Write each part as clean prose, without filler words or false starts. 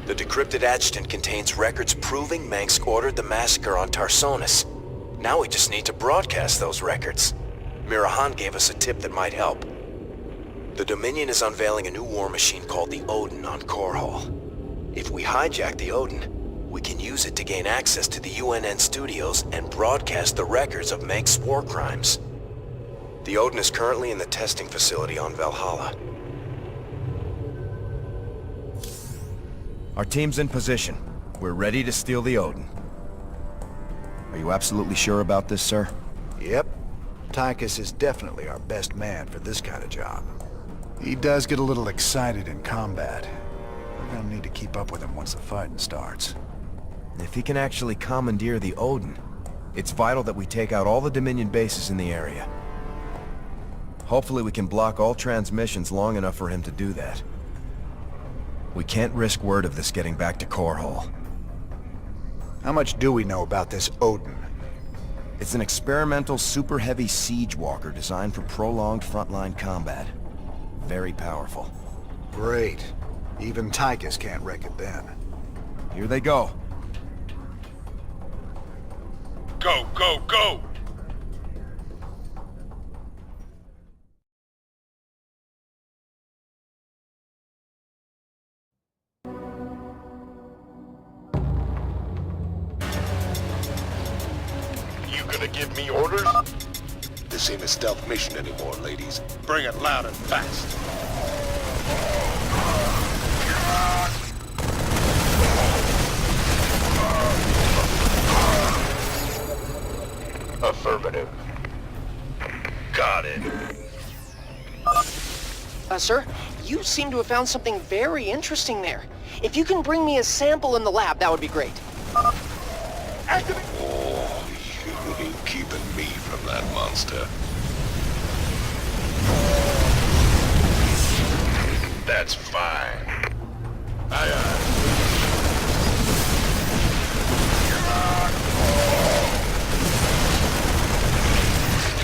The decrypted adjutant contains records proving Mengsk ordered the massacre on Tarsonis. Now we just need to broadcast those records. Mirahan gave us a tip that might help. The Dominion is unveiling a new war machine called the Odin on Korhal. If we hijack the Odin, we can use it to gain access to the UNN studios and broadcast the records of Mengsk's war crimes. The Odin is currently in the testing facility on Valhalla. Our team's in position. We're ready to steal the Odin. Are you absolutely sure about this, sir? Yep. Tychus is definitely our best man for this kind of job. He does get a little excited in combat. We're gonna need to keep up with him once the fighting starts. If he can actually commandeer the Odin, it's vital that we take out all the Dominion bases in the area. Hopefully we can block all transmissions long enough for him to do that. We can't risk word of this getting back to Korhal. How much do we know about this Odin? It's an experimental super-heavy siege walker designed for prolonged frontline combat. Very powerful. Great. Even Tychus can't wreck it then. Here they go. Go, go, go! You gonna give me orders? This ain't a stealth mission anymore, ladies. Bring it loud and fast. Affirmative. Got it. Sir, you seem to have found something very interesting there. If you can bring me a sample in the lab, that would be great. Activate! Oh, you ain't keeping me from that monster. That's fine. Aye, aye.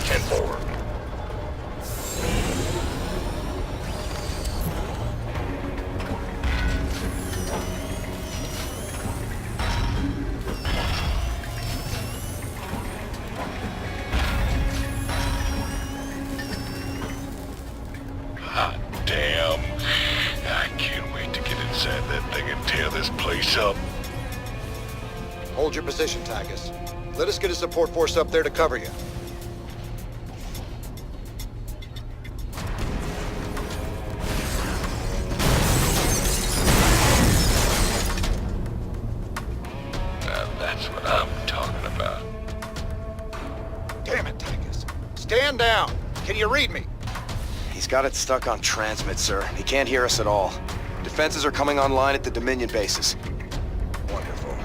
Ten forward. Hot damn. I can't wait to get inside that thing and tear this place up. Hold your position, Tychus. Let us get a support force up there to cover you. Now that's what I'm talking about. Damn it, Tychus. Stand down. Can you read me? He's got it stuck on transmit, sir. He can't hear us at all. Defenses are coming online at the Dominion bases. Wonderful.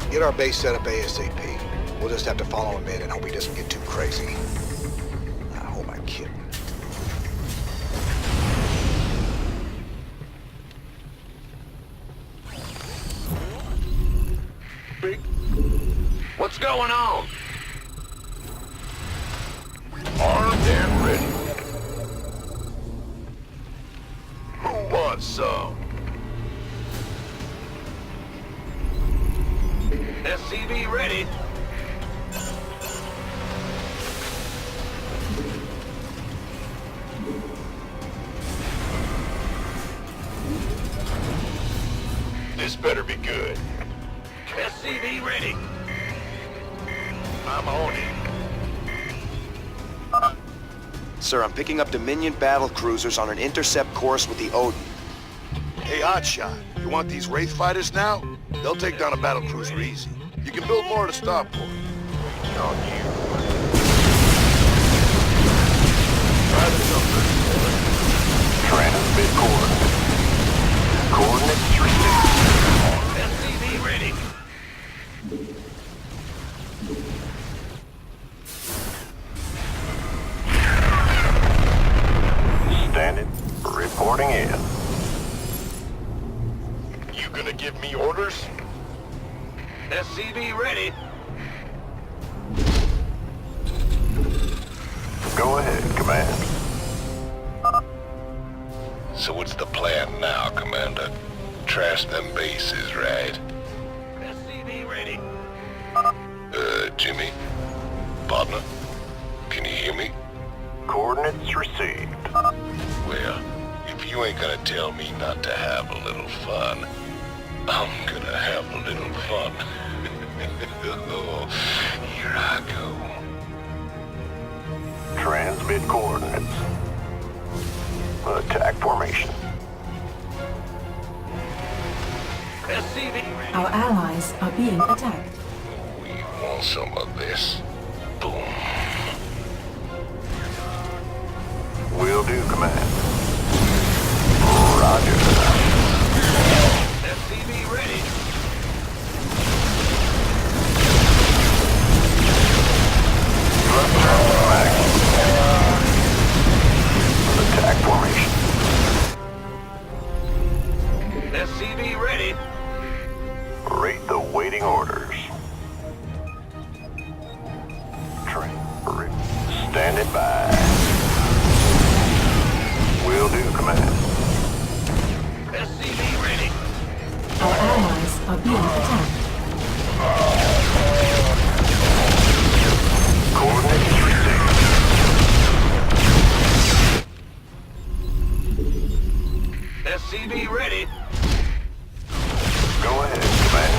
Get our base set up ASAP. We'll just have to follow him in and hope he doesn't get too crazy. Now, who am I kidding? What's going on? Armed and ready. Who wants some? SCV ready. This better be good. SCV ready. I'm on it. Sir, I'm picking up Dominion battle cruisers on an intercept course with the Odin. Hey, Hotshot, you want these Wraith fighters now? They'll take down a battlecruiser easy. You can build more at a starport. On you. Try the number. Transmit coordinates. Coordinates received. SCV ready. Standing. Reporting in. You gonna give me orders? SCV ready. Go ahead, Command. So what's the plan now, Commander? trash them bases, right? SCV ready. Jimmy? Partner? Can you hear me? Coordinates received. Well, if you ain't gonna tell me not to have a little fun, I'm gonna have a little fun. Oh, here I go. Transmit coordinates. Attack formation. SCV ready. Our allies are being attacked. We want some of this. Boom. Will do, command. Roger. SCV ready. Attack formation. SCV ready. Rate the waiting orders. Standing by. Will do, command. SCV ready. Our allies are being attacked. Coordinates received. SCV ready. Go ahead, command.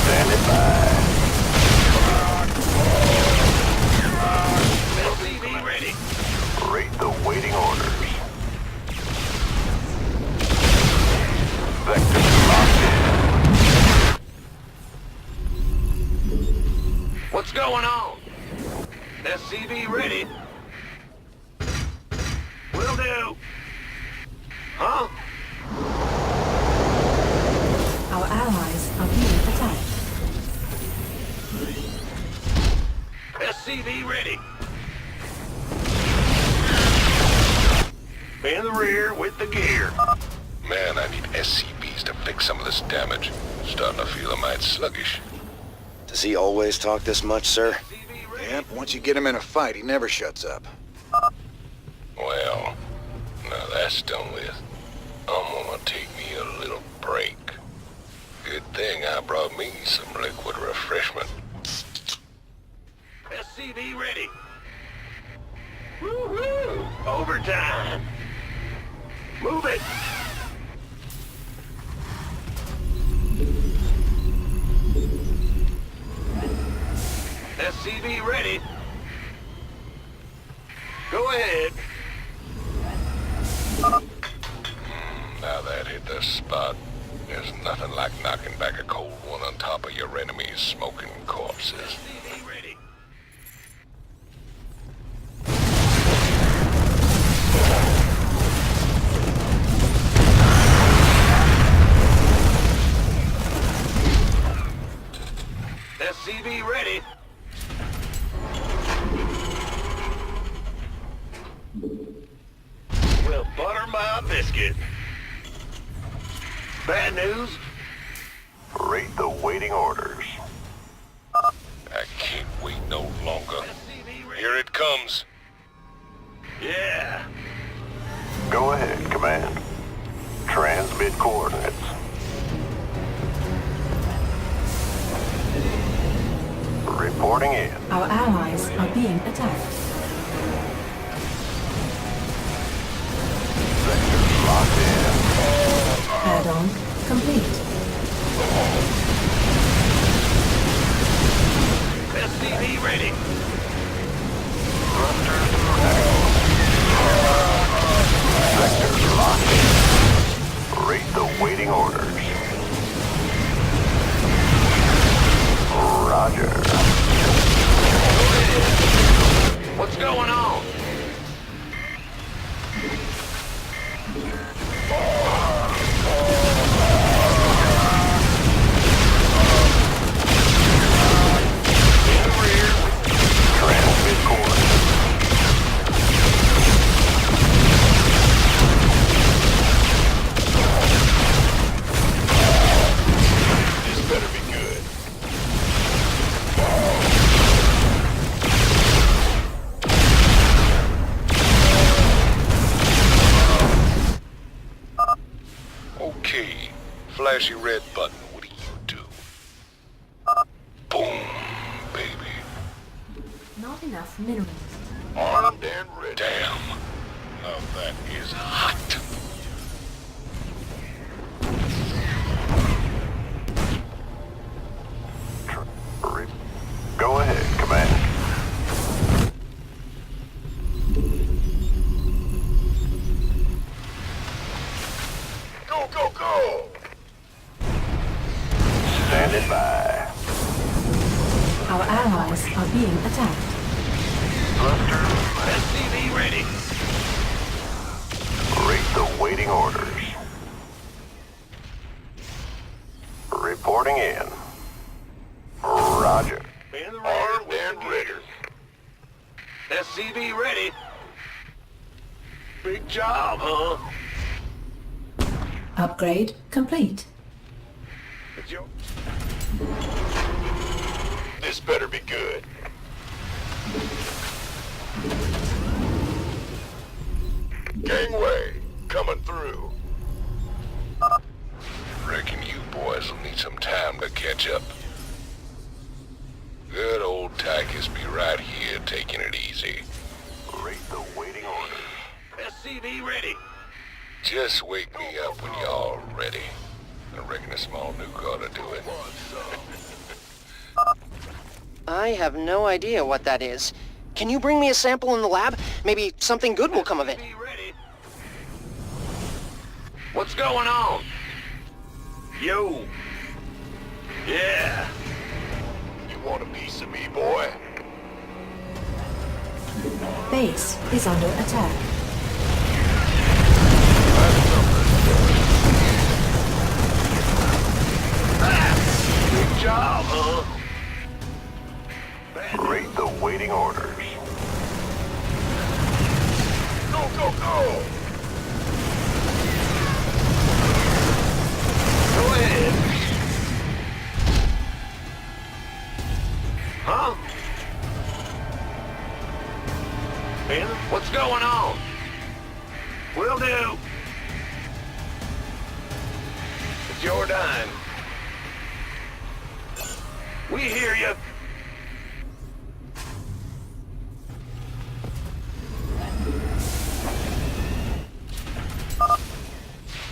Standing by. SCV ready. Rate the waiting orders. Vector locked in. What's going on? SCV ready. Will do. Huh? Our allies are being attacked. SCV ready. In the rear with the gear. Man, I need SCVs to fix some of this damage. Starting to feel a mite sluggish. Does he always talk this much, sir? SCV ready. Yep, once you get him in a fight, he never shuts up. Well, now that's done with. I'm gonna take me a little break. Good thing I brought me some liquid refreshment. SCV ready. Woo-hoo! Overtime. Move it. SCV ready. Go ahead. Now that hit the spot. There's nothing like knocking back a cold one on top of your enemy's smoking corpses. SCV ready. SCV ready. Well, butter my biscuit. Bad news? Rate the waiting orders. I can't wait no longer. Here it comes. Yeah. Go ahead, command. Transmit coordinates. Reporting in. Our allies are being attacked. Sectors locked in. Add-on complete. SCV ready. Sectors locked in. Rate the waiting orders. Roger. What's going on? In the rear. flashy red button, what do? Boom, baby. Not enough minerals. Armed and ready. Damn. Now that is hot. Go ahead, Command. Go, go, go! Standing by. Our allies are being attacked. SCV ready. Rate the waiting orders. Reporting in. Roger. Armed and ready. SCV ready. Big job, huh? Upgrade complete. It's your... This better be good. Gangway, coming through. Reckon you boys will need some time to catch up. Good old Tychus be right here taking it easy. Rate the waiting orders. SCV ready. Just wake me up when y'all ready. I reckon a small nuke ought to do it. I have no idea what that is. Can you bring me a sample in the lab? Maybe something good will come of it. What's going on? Yo. Yeah. You want a piece of me, boy? Base is under attack. Good job, huh? Rate the waiting orders. Go, go, go! Go ahead. Huh? Ben, what's going on? Will do. It's your dime. We hear you.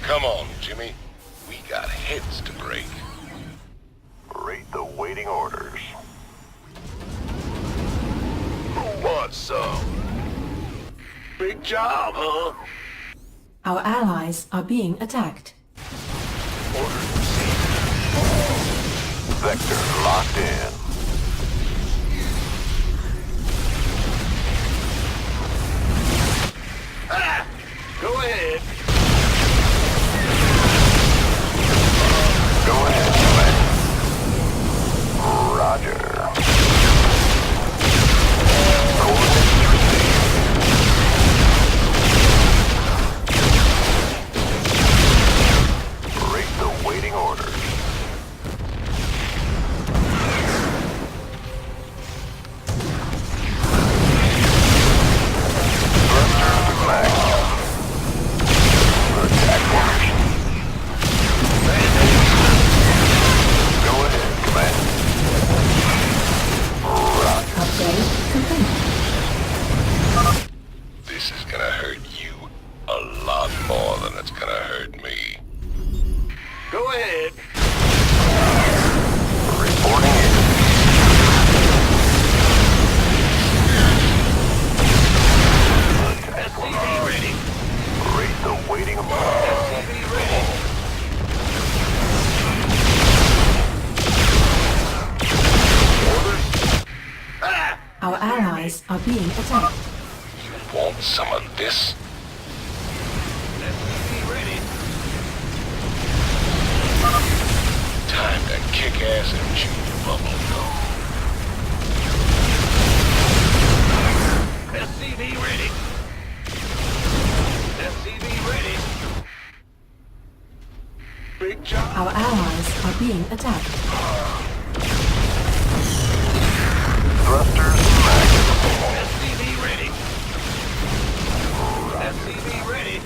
Come on, Jimmy. We got heads to break. Rate the waiting orders. Who wants some? Big job, huh? Our allies are being attacked. Order received. Vector locked in. Ah! Go ahead. Go ahead, Command. Roger. Coordinates received. Rate the waiting orders. Thrusters max. Attack formation. Go ahead, Command. Roger. Upgrade complete. This is gonna hurt you a lot more than it's gonna hurt me. Go ahead. Reporting in. Attack SCV ready. Rate the waiting orders. SCV ready. Orders. Ah! Our allies are being attacked. You want some of this? SCV ready. Time to kick ass and chew bubble gum. SCV ready. SCV ready. Big job. Our allies are being attacked. Thrusters max. SCV ready. SCV ready.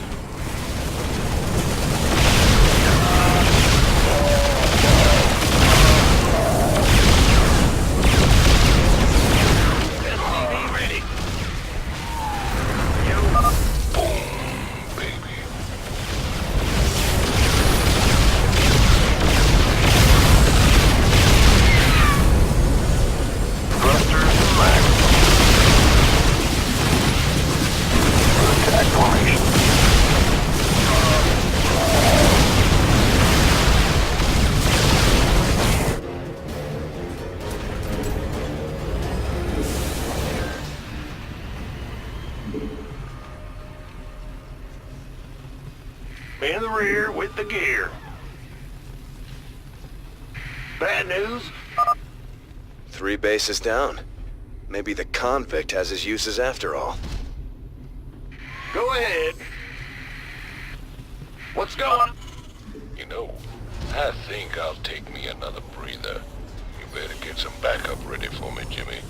rear with the gear. Bad news? 3 bases down. Maybe the convict has his uses after all. Go ahead. What's going? You know, I think I'll take me another breather. You better get some backup ready for me, Jimmy.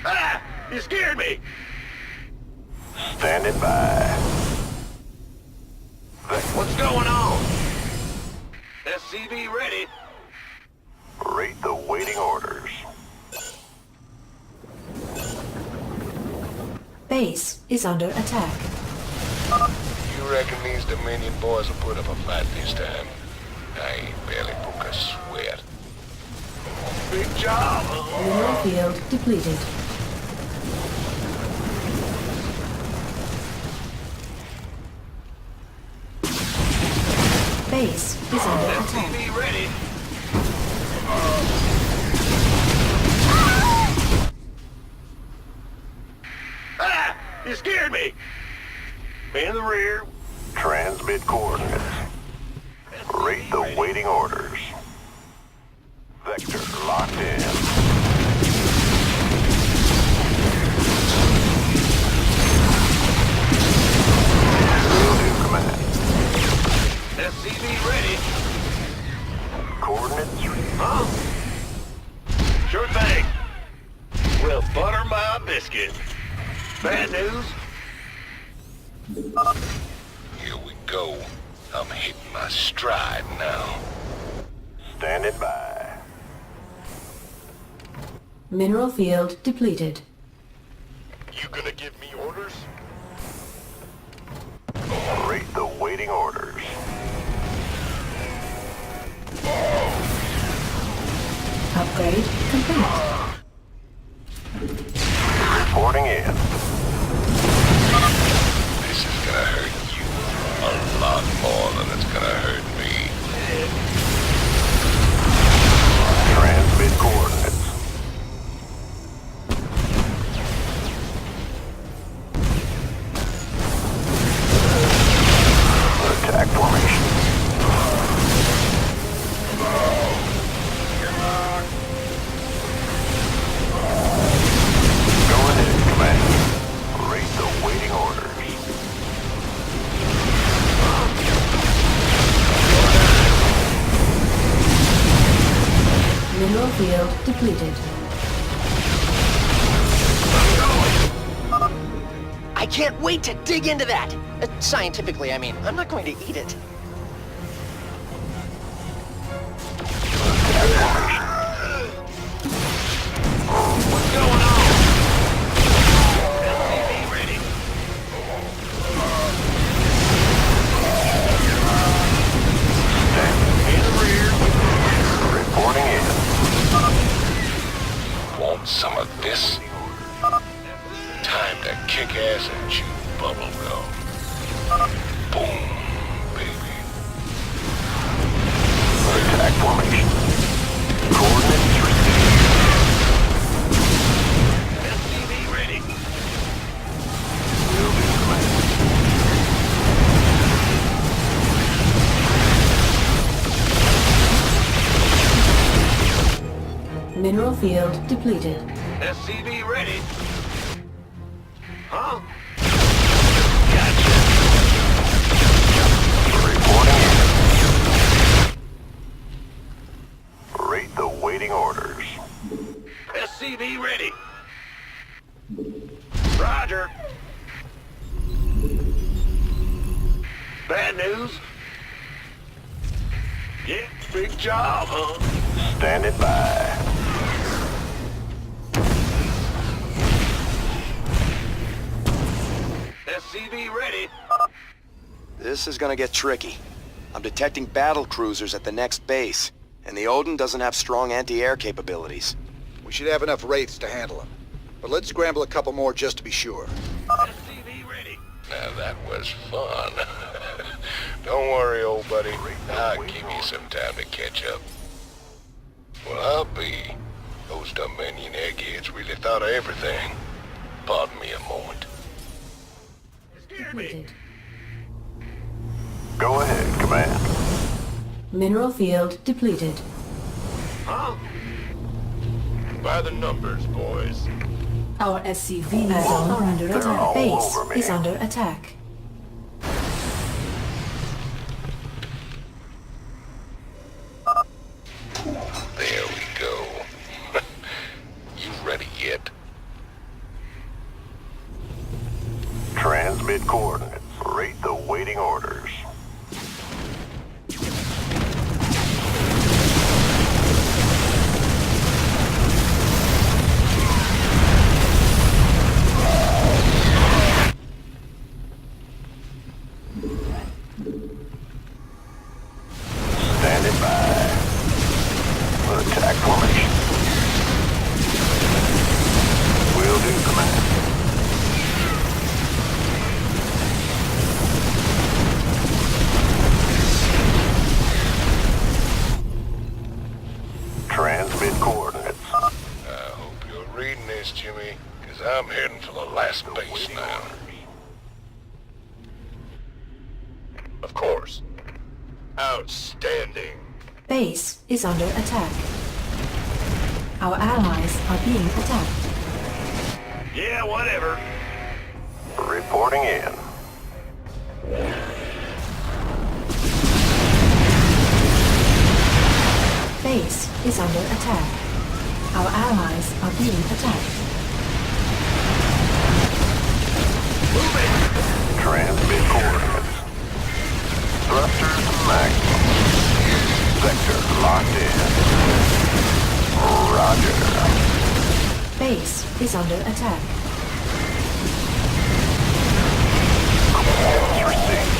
Ah! You scared me! Standing by. What's going on? SCV ready. Rate the waiting orders. Base is under attack. You reckon these Dominion boys will put up a fight this time? I ain't barely broke a sweat. Big job! Mineral field depleted. Base is under attack. SCV ready. Ah! You scared me! In the rear. Transmit coordinates. Rate the waiting orders. Vector locked in. Will do, command. SCV ready. Coordinates. Huh? Sure thing. Well, butter my biscuit. Bad news? Here we go. I'm hitting my stride now. Standing by. Mineral field depleted. You gonna give me orders? Rate the waiting orders. Upgrade complete. Reporting in. This is gonna hurt you a lot more than it's gonna hurt me. Transmit coordinates. Attack formation. Go ahead, command. Rate the waiting orders. Mineral field depleted. I can't wait to dig into that! Scientifically, I mean. I'm not going to eat it. What's going on? SCV ready. In the rear. Reporting in. Want some of this? Time to kick ass and chew bubble gum. Boom, baby. Attack formation. Coordinates received. SCV ready. Will do, command. Mineral field depleted. SCV ready. Huh? Gotcha. Reporting in. Rate the waiting orders. SCV ready. Roger. Bad news? Yeah, big job, huh? Standing by. SCV ready. This is gonna get tricky. I'm detecting battle cruisers at the next base, and the Odin doesn't have strong anti-air capabilities. We should have enough wraiths to handle them. But let's scramble a couple more just to be sure. SCV ready. Now that was fun. Don't worry, old buddy. I'll give you some time to catch up. Well, I'll be. Those Dominion eggheads really thought of everything. Pardon me a moment. Scared me. Depleted. Mineral field depleted. Huh? By the numbers, boys. Our SCVs are under attack. Base is under attack. There we go. You ready yet? Transmit coordinates. Rate the waiting orders. Standing by. Attack formation. Will do, command. Transmit coordinates. I hope you're reading this, Jimmy, because I'm heading for the last base now. Of course. Outstanding. Base is under attack. Our allies are being attacked. Yeah, whatever. Reporting in. Base is under attack. Our allies are being attacked. Transmit coordinates. Thrusters maximum. Sector locked in. Roger. Base is under attack. Commands received.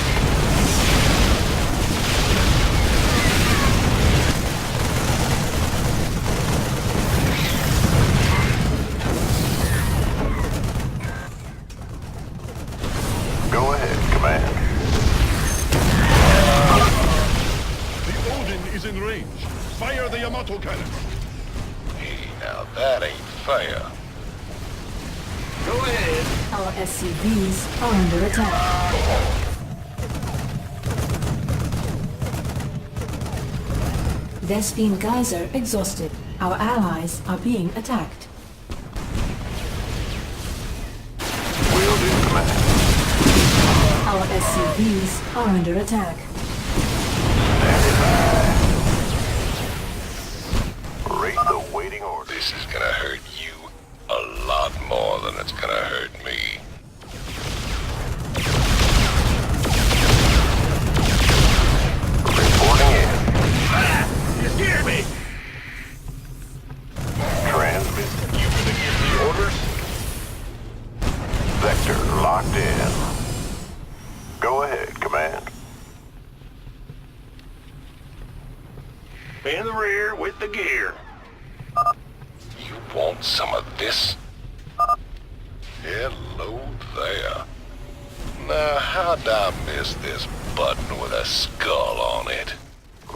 Go ahead, command. The Odin is in range. Fire the Yamato cannon. Hey, now that ain't fair. Go ahead. Our SCVs are under attack. Vespene Geyser exhausted. Our allies are being attacked. Will do, command. Our SCVs are under attack. Standing by. Rate the waiting order. This is gonna hurt you a lot more than it's gonna hurt me. Reporting in. You scared me! Transmit. You gonna give the orders? Sector locked in. Go ahead, command. In the rear with the gear. You want some of this? Hello there. Now, how'd I miss this button with a skull on it?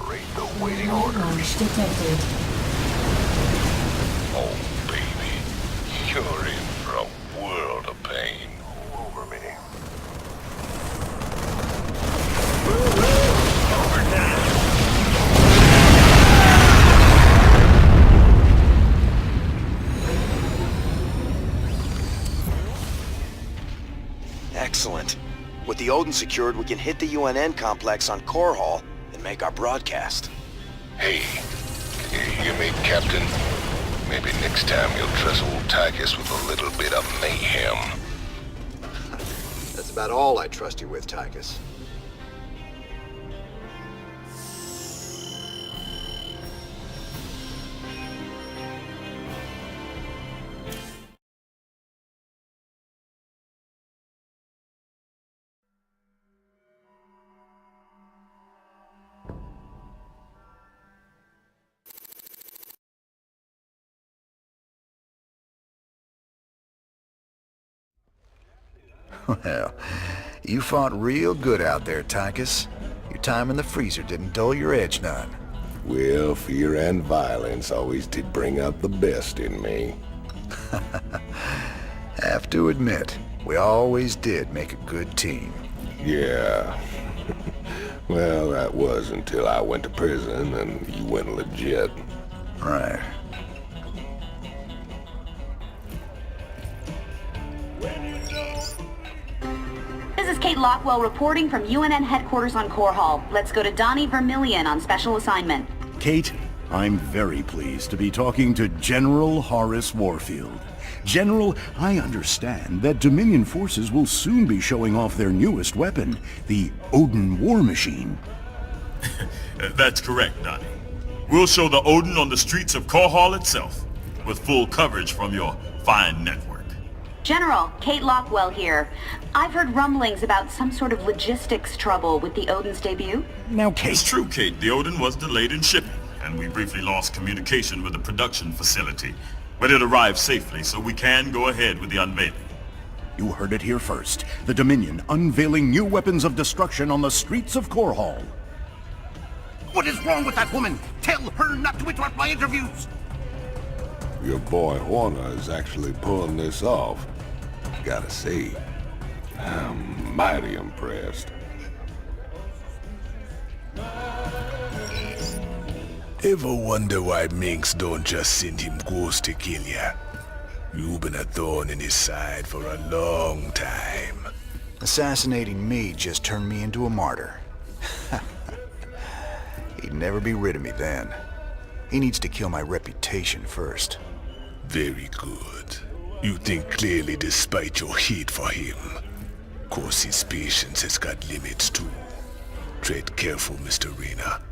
Rate the waiting order. Launch detected. Oh, baby. You're in for a world of pain. Over me. Excellent. With the Odin secured, we can hit the UNN complex on Core Hall and make our broadcast. Hey, can you hear me, Captain? Maybe next time you'll trust old Tychus with a little bit of mayhem. That's about all I trust you with, Tychus. Well, you fought real good out there, Tychus. Your time in the freezer didn't dull your edge none. Well, fear and violence always did bring out the best in me. Have to admit, we always did make a good team. Yeah. Well, that was until I went to prison and you went legit. Right. This is Kate Lockwell reporting from UNN headquarters on Core Hall. Let's go to Donnie Vermillion on special assignment. Kate, I'm very pleased to be talking to General Horace Warfield. General, I understand that Dominion forces will soon be showing off their newest weapon, the Odin War Machine. That's correct, Donnie. We'll show the Odin on the streets of Core Hall itself, with full coverage from your fine network. General, Kate Lockwell here. I've heard rumblings about some sort of logistics trouble with the Odin's debut. Now, Kate... It's true, Kate. The Odin was delayed in shipping, and we briefly lost communication with the production facility. But it arrived safely, so we can go ahead with the unveiling. You heard it here first. The Dominion unveiling new weapons of destruction on the streets of Core Hall. What is wrong with that woman? Tell her not to interrupt my interviews! Your boy Horner is actually pulling this off. Gotta say, I'm mighty impressed. Ever wonder why Minx don't just send him ghosts to kill ya? You've been a thorn in his side for a long time. Assassinating me just turned me into a martyr. He'd never be rid of me then. He needs to kill my reputation first. Very good. You think clearly despite your hate for him. Course his patience has got limits too. Tread careful, Mr. Reyna.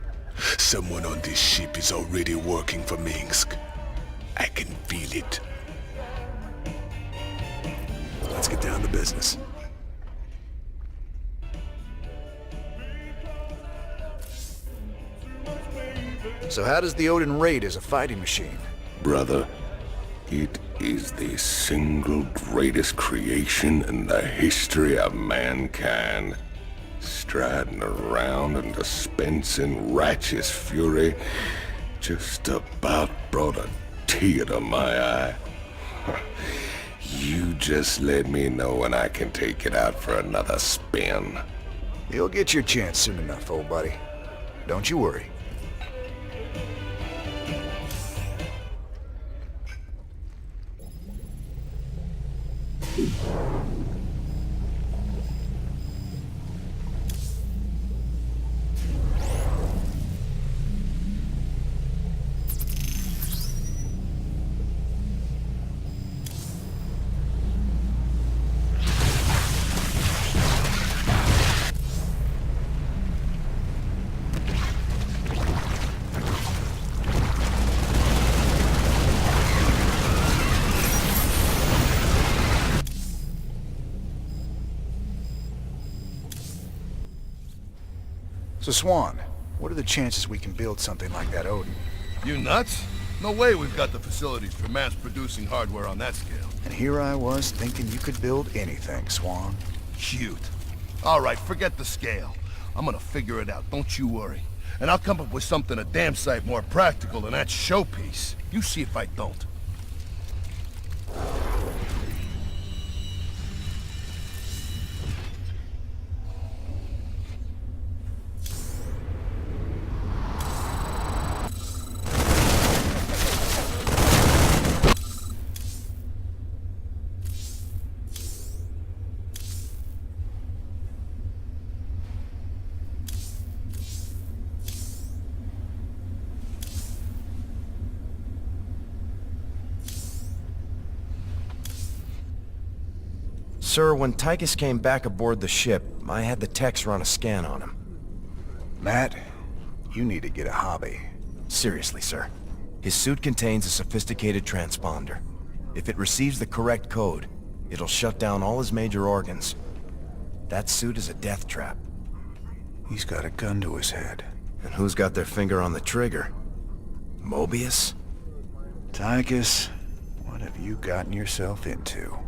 Someone on this ship is already working for Minsk. I can feel it. Let's get down to business. So how does the Odin rate as a fighting machine? Brother, it is the single greatest creation in the history of mankind. Striding around and dispensing righteous fury just about brought a tear to my eye. You just let me know when I can take it out for another spin. You'll get your chance soon enough, old buddy. Don't you worry. So Swan, what are the chances we can build something like that Odin? You nuts? No way we've got the facilities for mass-producing hardware on that scale. And here I was thinking you could build anything, Swan. Cute. All right, forget the scale. I'm gonna figure it out, don't you worry. And I'll come up with something a damn sight more practical than that showpiece. You see if I don't. Sir, when Tychus came back aboard the ship, I had the techs run a scan on him. Matt, you need to get a hobby. Seriously, sir. His suit contains a sophisticated transponder. If it receives the correct code, it'll shut down all his major organs. That suit is a death trap. He's got a gun to his head. And who's got their finger on the trigger? Mobius? Tychus, what have you gotten yourself into?